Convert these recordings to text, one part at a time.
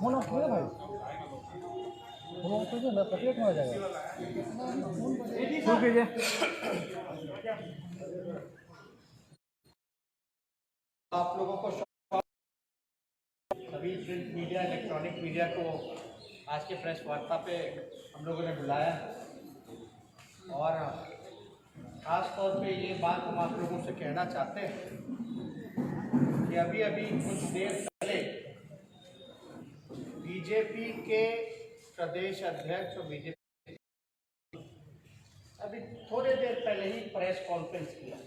Phone of किया भाई, phone of कीजिए ना, कटिएट में आ जाएगा। फोन कीजिए। आप लोगों को सभी प्रिंट मीडिया, इलेक्ट्रॉनिक मीडिया को आज के प्रेस वार्ता पे हम लोगों ने बुलाया और ख़ास तौर पे ये बात हम आप लोगों से कहना चाहते हैं कि अभी अभी कुछ देर पहले बीजेपी के प्रदेश अध्यक्ष और बीजेपी अभी थोड़ी देर पहले ही प्रेस कॉन्फ्रेंस किया।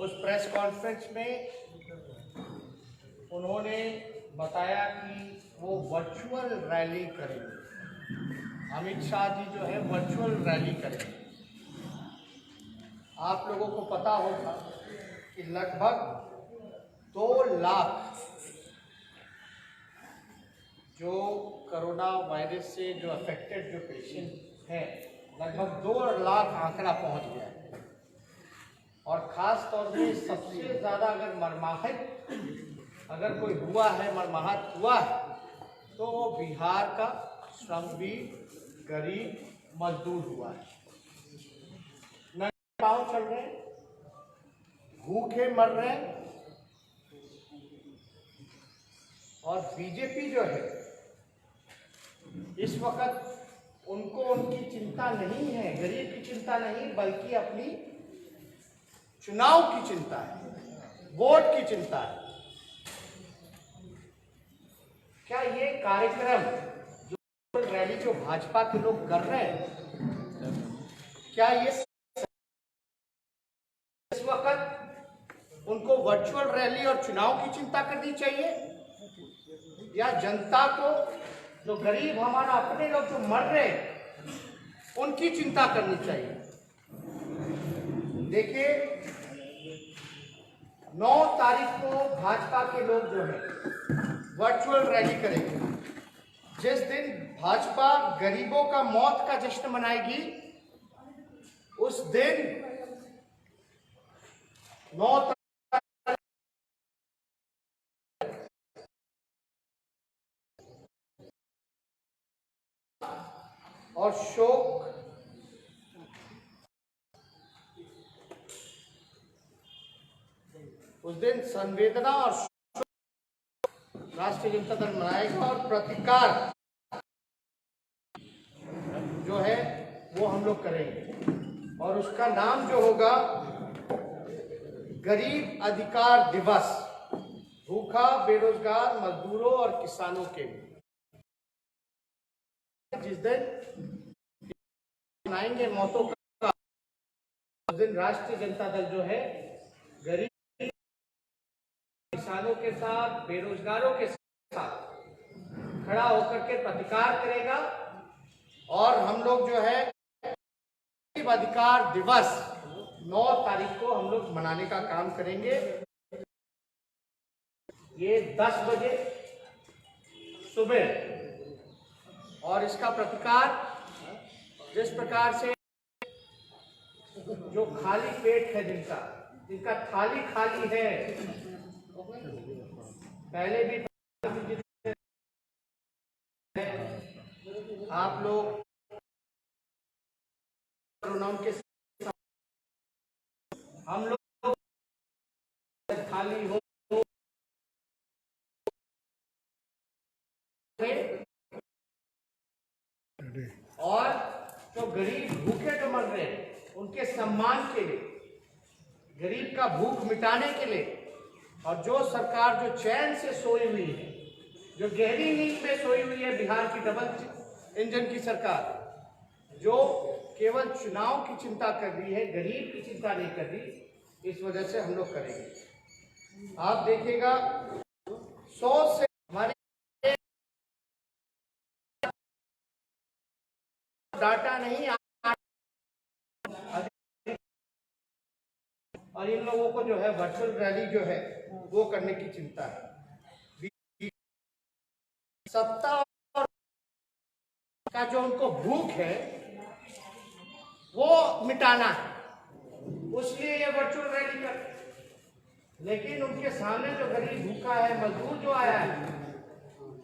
उस प्रेस कॉन्फ्रेंस में उन्होंने बताया कि वो वर्चुअल रैली करेंगे। अमित शाह जी जो है वर्चुअल रैली करेंगे। आप लोगों को पता होगा कि लगभग 2 लाख जो कोरोना वायरस से जो अफेक्टेड जो पेशेंट हैं, लगभग 2 लाख आंकड़ा पहुंच गया है। और ख़ास तौर पे सबसे ज़्यादा अगर मरमाहत अगर कोई हुआ है, मरमाहत हुआ है, तो वो बिहार का श्रमजीवी गरीब मजदूर हुआ है। न पाँव चल रहे हैं, भूखे मर रहे हैं। और बीजेपी जो है इस वक्त उनको उनकी चिंता नहीं है, गरीब की चिंता नहीं, बल्कि अपनी चुनाव की चिंता है, वोट की चिंता है। क्या ये कार्यक्रम जो रैली जो भाजपा के लोग कर रहे हैं, क्या ये इस वक्त उनको वर्चुअल रैली और चुनाव की चिंता करनी चाहिए, या जनता को, जो गरीब हमारा अपने लोग जो मर रहे हैं उनकी चिंता करनी चाहिए? देखिए, 9 तारीख को भाजपा के लोग जो है वर्चुअल रैली करेंगे। जिस दिन भाजपा गरीबों का मौत का जश्न मनाएगी, उस दिन 9 और शोक उस दिन संवेदना और राष्ट्रीय जनता दल मनाएगा और प्रतिकार जो है वो हम लोग करेंगे। और उसका नाम जो होगा गरीब अधिकार दिवस, भूखा बेरोजगार मजदूरों और किसानों के लिए। जिस दिन मनाएंगे मौतों का, उस दिन राष्ट्रीय जनता दल जो है गरीब किसानों के साथ, बेरोजगारों के साथ खड़ा होकर के प्रतिकार करेगा। और हम लोग जो है गरीब अधिकार दिवस 9 तारीख को हम लोग मनाने का काम करेंगे। ये 10 बजे सुबह। और इसका प्रतिकार जिस प्रकार से जो खाली पेट है, जिनका थाली खाली है, पहले भी आप लोग के हम लोग खाली हो और जो गरीब भूखे जो मर रहे हैं उनके सम्मान के लिए, गरीब का भूख मिटाने के लिए, और जो सरकार जो चैन से सोई हुई है, जो गहरी नींद में सोई हुई है, बिहार की डबल इंजन की सरकार जो केवल चुनाव की चिंता कर रही है, गरीब की चिंता नहीं कर रही, इस वजह से हम लोग करेंगे। आप देखिएगा 100 से हमारे डाटा नहीं, और इन लोगों को जो है वर्चुअल रैली जो है वो करने की चिंता है। सत्ता का जो उनको भूख है वो मिटाना है, उसलिए ये वर्चुअल रैली कर। लेकिन उनके सामने जो गरीब भूखा है, मजदूर जो आया है,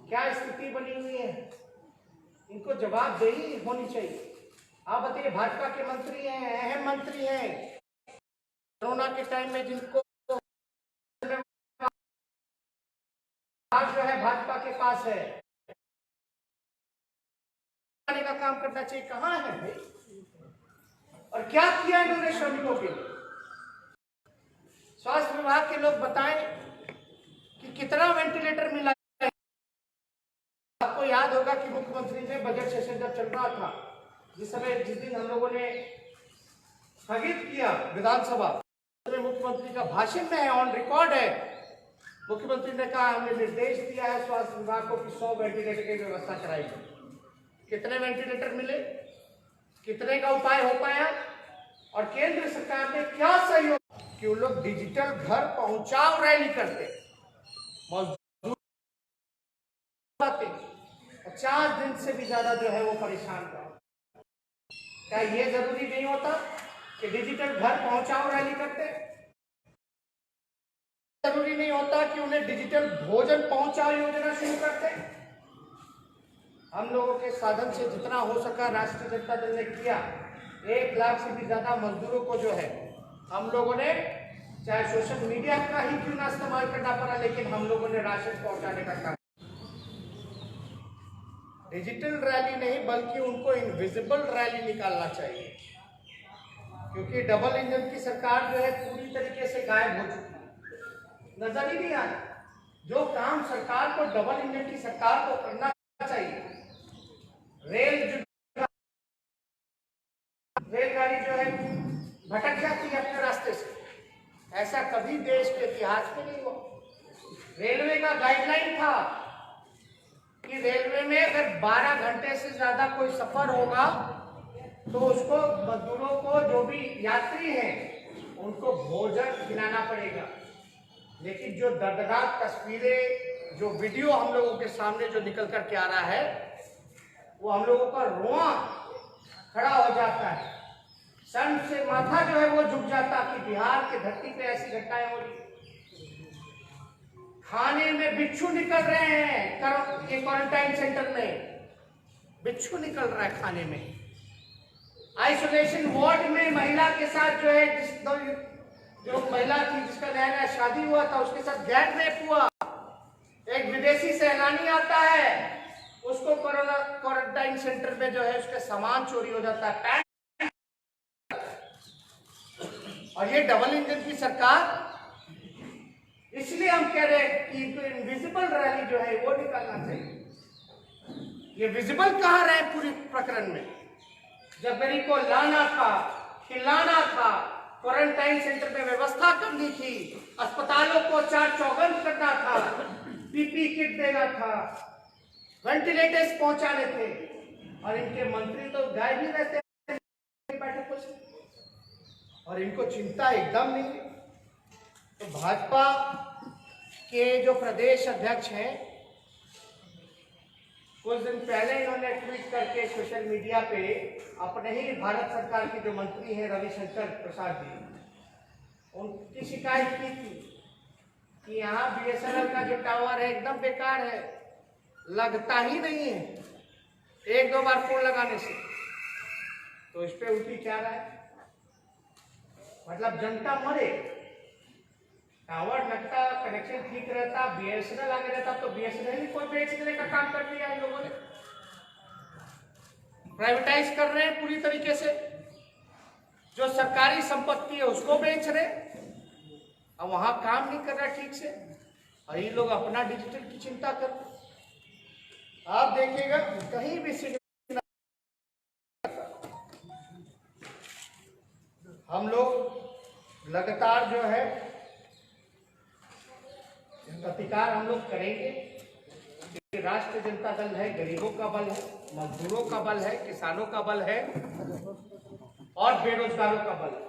क्या स्थिति बनी हुई है, इनको जवाबदेही होनी चाहिए। आप बताइए, भाजपा के मंत्री हैं, अहम मंत्री हैं, कोरोना के टाइम में जिनको आज जो है भाजपा के पास है, का काम करना चाहिए, कहां है भाई? और क्या किया इन्होंने श्रमिकों के लिए? स्वास्थ्य विभाग के लोग बताएं कि कितना वेंटिलेटर मिला। आपको याद होगा कि मुख्यमंत्री ने बजट सेशन जब चल रहा था, जिस दिन हम लोगों ने स्थगित किया विधानसभा, मुख्यमंत्री का भाषण में है, ऑन रिकॉर्ड है, मुख्यमंत्री ने कहा हमने निर्देश दिया है स्वास्थ्य विभाग को कि 100 वेंटिलेटर की व्यवस्था कराई जाए। कितने वेंटिलेटर मिले, कितने का उपाय हो पाया, और केंद्र सरकार ने क्या सहयोग कि वो लोग डिजिटल घर पहुंचाओ रैली करते, मजदूर 50 दिन से भी ज्यादा जो है वो परेशान कर। क्या ये जरूरी नहीं होता कि डिजिटल घर पहुंचाओ रैली करते? जरूरी नहीं होता कि उन्हें डिजिटल भोजन पहुंचाओ योजना शुरू करते? हम लोगों के साधन से जितना हो सका राष्ट्रीय जनता दल ने किया। 1 लाख से भी ज्यादा मजदूरों को जो है हम लोगों ने, चाहे सोशल मीडिया का ही क्यों ना इस्तेमाल करना पड़ा, लेकिन हम लोगों ने राशन पहुंचाने का काम। डिजिटल रैली नहीं बल्कि उनको इनविजिबल रैली निकालना चाहिए, क्योंकि डबल इंजन की सरकार जो है पूरी तरीके से गायब हो चुकी है, नजर ही नहीं आ रहा। जो काम सरकार को, डबल इंजन की सरकार को करना चाहिए, रेलगाड़ी जो है भटक जाती है अपने रास्ते से, ऐसा कभी देश के इतिहास में नहीं हुआ। रेलवे का गाइडलाइन था कि रेलवे में अगर 12 घंटे से ज्यादा कोई सफर होगा तो उसको, मजदूरों को, जो भी यात्री हैं उनको भोजन खिलाना पड़ेगा। लेकिन जो दर्दनाक तस्वीरें, जो वीडियो हम लोगों के सामने जो निकल कर के आ रहा है, वो हम लोगों का रोआ खड़ा हो जाता है, सर से माथा जो है वो झुक जाता कि बिहार की धरती पे ऐसी घटनाएं हो रही। खाने में बिच्छू निकल रहे हैं, ये क्वारंटाइन सेंटर में बिच्छू निकल रहा है खाने में। आइसोलेशन वार्ड में महिला के साथ जो है, जो महिला थी जिसका नया नया शादी हुआ था, उसके साथ गैंग रेप हुआ। एक विदेशी सैलानी आता है, उसको क्वारंटाइन सेंटर में जो है उसका सामान चोरी हो जाता है। और ये डबल इंजन की सरकार, इसलिए हम कह रहे हैं कि इनविजिबल रैली जो है वो निकालना चाहिए। ये विजिबल कहाँ रहे पूरी प्रकरण में? जब गरीब को लाना था, खिलाना था, क्वारंटाइन सेंटर में व्यवस्था करनी थी, अस्पतालों को 4 चौबंद करना था, पीपी किट देना था, वेंटिलेटर्स पहुंचाने थे, और इनके मंत्री तो गायब ही रहते हैं बैठकों से, और इनको चिंता एकदम नहीं। तो भाजपा के जो प्रदेश अध्यक्ष हैं, कुछ दिन पहले इन्होंने ट्वीट करके सोशल मीडिया पे अपने ही भारत सरकार के जो मंत्री हैं रविशंकर प्रसाद जी, उनकी शिकायत की थी कि यहाँ बीएसएनएल का जो टावर है एकदम बेकार है, लगता ही नहीं है 1-2 बार फोन लगाने से। तो इस पे उनकी क्या राय? मतलब जनता मरे, टावर लगता, कनेक्शन ठीक रहता, बीएसएनएल आगे रहता, तो बीएसएनएल ही कोई बेच देने का काम कर दिया इन लोगों ने। प्राइवेटाइज कर रहे हैं पूरी तरीके से, जो सरकारी संपत्ति है उसको बेच रहे, अब वहां काम नहीं कर रहा ठीक से, और ये लोग अपना डिजिटल की चिंता कर रहे। आप देखिएगा कहीं भी हम लोग लगातार जो है प्रतिकार हम लोग करेंगे। राष्ट्रीय जनता दल है, गरीबों का बल है, मजदूरों का बल है, किसानों का बल है, और बेरोजगारों का बल है।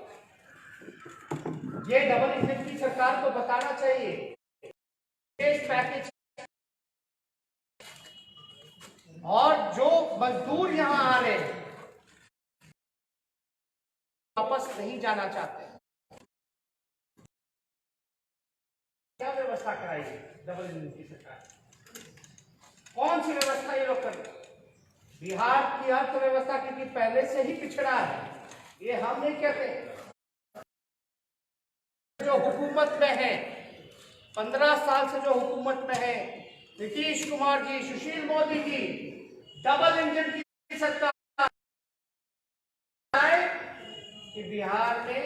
ये डबल इंजन की सरकार को बताना चाहिए पैकेज, और जो मजदूर यहां आ रहे हैं वापस नहीं जाना चाहते। व्यवस्था कराएगी डबल इंजन की सरकार? कौन सी व्यवस्था ये लोग कर रहे? बिहार की अर्थव्यवस्था क्योंकि पहले से ही पिछड़ा है, ये हम नहीं कहते। जो हुकूमत में है, 15 साल से जो हुकूमत में है, नीतीश कुमार जी, सुशील मोदी जी, डबल इंजन की सरकार है कि बिहार में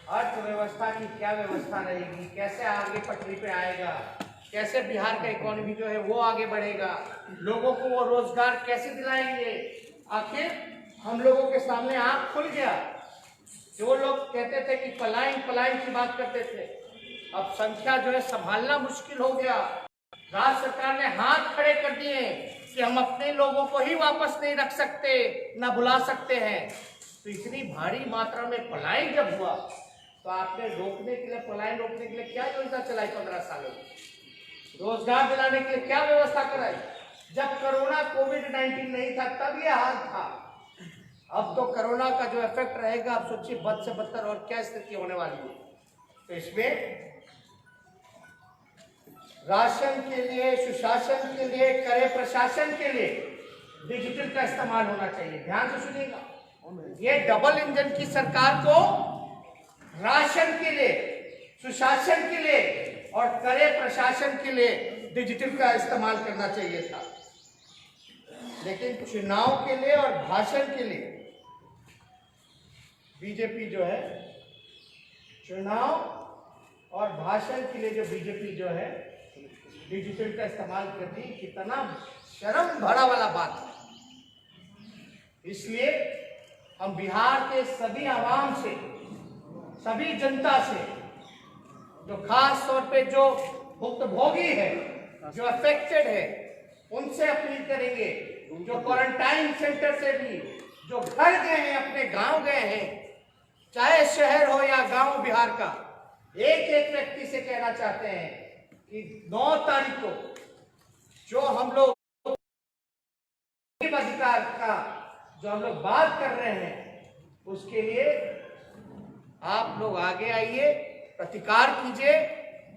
अर्थव्यवस्था की क्या व्यवस्था रहेगी, कैसे आगे पटरी पे आएगा, कैसे बिहार का इकोनॉमी जो है वो आगे बढ़ेगा, लोगों को वो रोजगार कैसे दिलाएंगे। आखिर हम लोगों के सामने आंख खुल गया। जो लोग कहते थे कि पलायन की बात करते थे, अब संख्या जो है संभालना मुश्किल हो गया। राज्य सरकार ने हाथ खड़े कर दिए कि हम अपने लोगों को ही वापस नहीं रख सकते, ना बुला सकते हैं। तो इतनी भारी मात्रा में पलायन जब हुआ तो आपने रोकने के लिए, पलायन रोकने के लिए क्या योजना चलाई? 15 सालों में रोजगार दिलाने के लिए क्या व्यवस्था कराई? जब कोरोना कोविड-19 नहीं था तब ये हाल था। अब तो कोरोना का जो इफेक्ट रहेगा, आप सोचिए बद से बदतर और क्या स्थिति होने वाली है। तो इसमें राशन के लिए, सुशासन के लिए, करे प्रशासन के लिए डिजिटल का इस्तेमाल होना चाहिए। ध्यान से सुनिएगा, ये डबल इंजन की सरकार को राशन के लिए, सुशासन के लिए और करे प्रशासन के लिए डिजिटल का इस्तेमाल करना चाहिए था। लेकिन चुनाव के लिए और भाषण के लिए बीजेपी जो है, चुनाव और भाषण के लिए जो बीजेपी जो है डिजिटल का इस्तेमाल करती, कितना शर्म भरा वाला बात है। इसलिए हम बिहार के सभी आवाम से, सभी जनता से, जो खास तौर पे जो भुक्तभोगी है, जो अफेक्टेड है, उनसे अपील करेंगे, जो क्वारंटाइन सेंटर से भी जो घर गए हैं, अपने गांव गए हैं, चाहे शहर हो या गांव बिहार का, एक एक व्यक्ति से कहना चाहते हैं कि 9 तारीख को जो हम लोग अधिकार का जो हम लोग बात कर रहे हैं, उसके लिए आप लोग आगे आइए, प्रतिकार कीजिए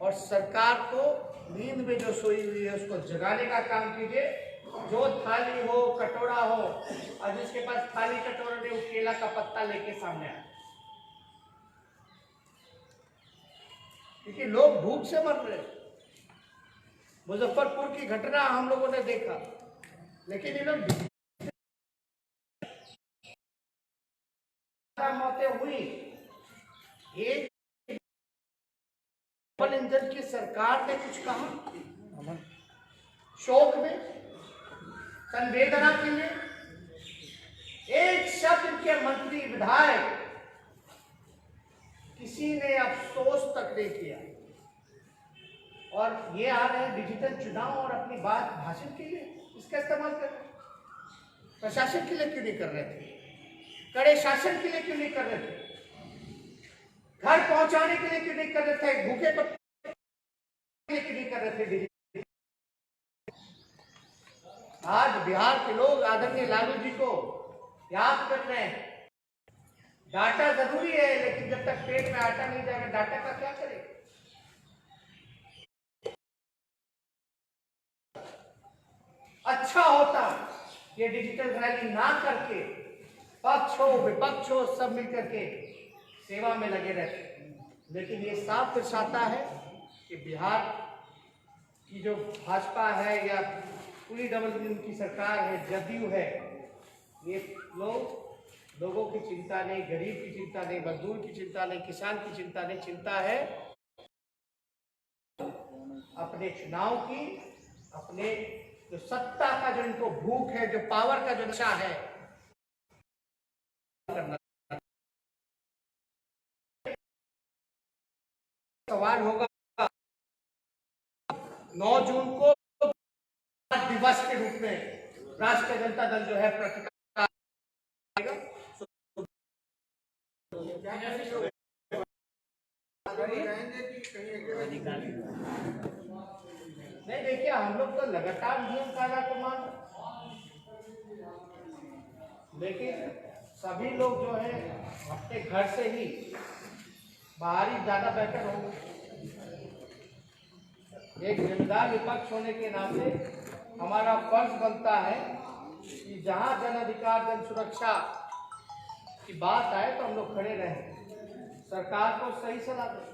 और सरकार को नींद में जो सोई हुई है उसको जगाने का काम कीजिए। जो थाली हो, कटोरा हो, और जिसके पास थाली कटोरा नहीं, वो केला का पत्ता लेके सामने आए, क्योंकि लोग भूख से मर रहे हैं। मुजफ्फरपुर की घटना हम लोगों ने देखा, लेकिन ये लोग मौतें हुई। एक डबल इंजन की सरकार ने कुछ कहा? शोक में, संवेदना के लिए एक शब्द के मंत्री, विधायक किसी ने अफसोस तक नहीं किया। और ये आ रहे हैं डिजिटल चुनाव और अपनी बात भाषण के लिए इसका इस्तेमाल कर रहे हैं। प्रशासन के लिए क्यों नहीं कर रहे थे? कड़े शासन के लिए क्यों नहीं कर रहे थे? घर पहुंचाने के लिए क्यों नहीं कर रहे थे? भूखे के लिए क्यों नहीं कर रहे थे? आज बिहार के लोग आदरणीय लालू जी को याद कर रहे हैं। डाटा जरूरी है, लेकिन जब तक पेट में आटा नहीं जाएगा, डाटा का क्या करें? अच्छा होता ये डिजिटल रैली ना करके पक्ष हो विपक्ष हो सब मिलकर के सेवा में लगे रहते, लेकिन ये साफ दर्शाता है कि बिहार की जो भाजपा है या पूरी डबल इंजन की सरकार है, जदयू है, ये लोगों की चिंता नहीं, गरीब की चिंता नहीं, मजदूर की चिंता नहीं, किसान की चिंता नहीं, चिंता है अपने चुनाव की, अपने जो सत्ता का जो इनको भूख है, जो पावर का जो नशा है, सवाल होगा 9 जून को दिवस के रूप में राष्ट्रीय जनता दल जो है प्रतिकार करेगा। नहीं, देखिए हम लोग तो लगातार नियम कायदा को मान, लेकिन सभी लोग जो है अपने घर से ही बाहर ही ज्यादा बेहतर होंगे। एक जिम्मेदार विपक्ष होने के नाते हमारा फर्ज बनता है कि जहां जन अधिकार जन सुरक्षा की बात आए तो हम लोग खड़े रहें, सरकार को सही सलाह दें।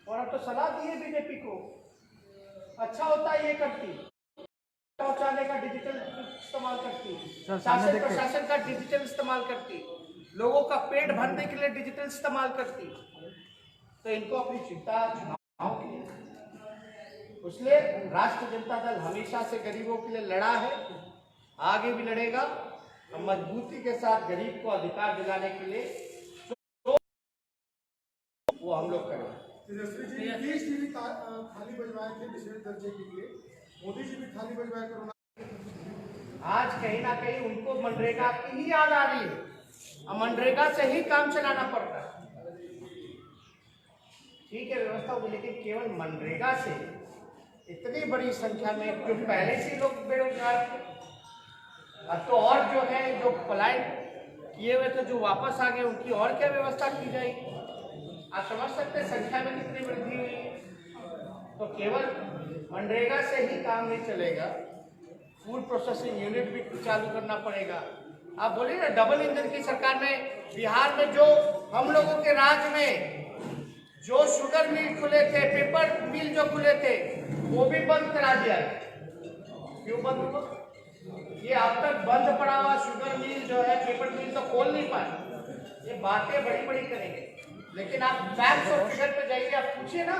और अब तो सलाह दी है बीजेपी को, अच्छा होता है ये करती, पहुंचाने का डिजिटल इस्तेमाल करती, शासन प्रशासन का डिजिटल इस्तेमाल करती, लोगों का पेट भरने के लिए डिजिटल इस्तेमाल करती। तो इनको अपनी चिंता चुनाव की है, इसलिए राष्ट्रीय जनता दल हमेशा से गरीबों के लिए लड़ा है, आगे भी लड़ेगा। हम मजबूती के साथ गरीब को अधिकार दिलाने के लिए जो वो हम लोग करेंगे। तेजस्वी जी 20 टीवी थाली बजवाए थे विशेष दर्जे के लिए, मोदी जी भी थाली बजवाए कोरोना। आज कहीं ना कहीं उनको मनरेगा की ही याद आ रही है, अब मनरेगा से ही काम चलाना पड़ता है। ठीक है, व्यवस्था होगी, लेकिन केवल मनरेगा से इतनी बड़ी संख्या में जो पहले से लोग बेरोजगार थे, अब तो और जो है जो पलायन किए हुए थे जो वापस आ गए, उनकी और क्या व्यवस्था की जाएगी। आप समझ सकते हैं संख्या में कितनी वृद्धि हुई है। तो केवल मनरेगा से ही काम नहीं चलेगा, फूड प्रोसेसिंग यूनिट भी चालू करना पड़ेगा। आप बोलिए ना, डबल इंजन की सरकार में बिहार में जो हम लोगों के राज्य में जो शुगर मिल खुले थे, पेपर मिल जो खुले थे, वो भी बंद करा दिया। क्यों बंद हुआ? ये अब तक बंद पड़ा हुआ शुगर मिल जो है, पेपर मिल तो खोल नहीं पाए। ये बातें बड़ी बड़ी करेंगे, लेकिन आप फैक्ट्स और फिगर पे जाइए, आप पूछिए ना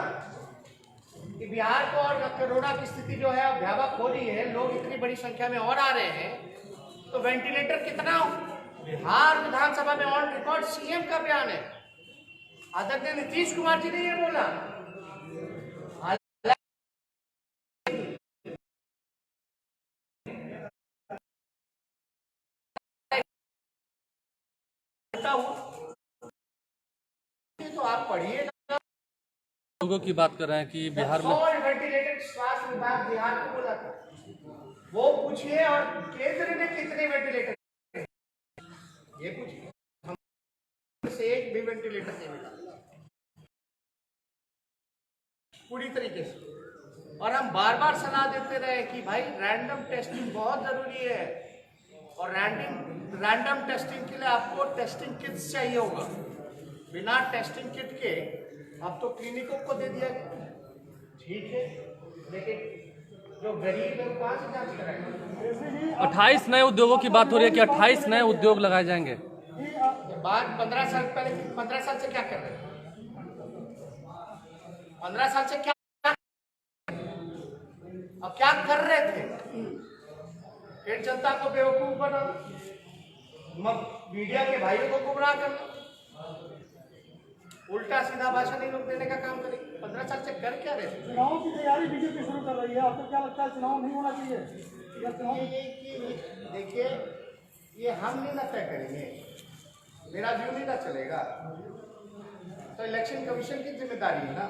कि बिहार को और कोरोना की स्थिति जो है भयावह हो रही है, लोग इतनी बड़ी संख्या में और आ रहे हैं, तो वेंटिलेटर कितना बिहार विधानसभा में ऑन रिकॉर्ड सीएम का बयान है, आदरणीय नीतीश कुमार जी ने ये बोला। तो आप पढ़िए, लोगों की बात कर रहे हैं कि बिहार में वेंटिलेटर स्वास्थ्य विभाग बिहार को बोला था, वो पूछिए। और केंद्र ने कितने वेंटिलेटर ये पूछिए, हमसे एक भी वेंटिलेटर नहीं मिला पूरी तरीके से। और हम बार बार सलाह देते रहे कि भाई रैंडम टेस्टिंग बहुत जरूरी है, और रैंडम टेस्टिंग के लिए आपको टेस्टिंग किट्स चाहिए होगा। बिना टेस्टिंग किट के अब तो क्लिनिकों को दे दिया गया, ठीक है, लेकिन जो गरीब है वो कहाँ से जांच कराएंगे? 28 नए उद्योगों की बात हो रही है कि 28 नए उद्योग लगाए जाएंगे। बात 15 साल पहले, 15 साल से क्या कर रहे थे? 15 साल से क्या अब क्या कर रहे थे? फिर जनता को बेवकूफ बनाना, मीडिया के भाइयों को गुमराह करना, उल्टा सीधा भाषण नहीं लोग देने का काम करेंगे। 15 साल से कर क्या रहे थे? चुनाव की तैयारी बीजेपी शुरू कर रही है, आपको क्या लगता है चुनाव नहीं होना चाहिए? देखिए, ये हम नहीं ना तय करेंगे, मेरा व्यू नहीं ना चलेगा, तो इलेक्शन कमीशन की जिम्मेदारी है ना।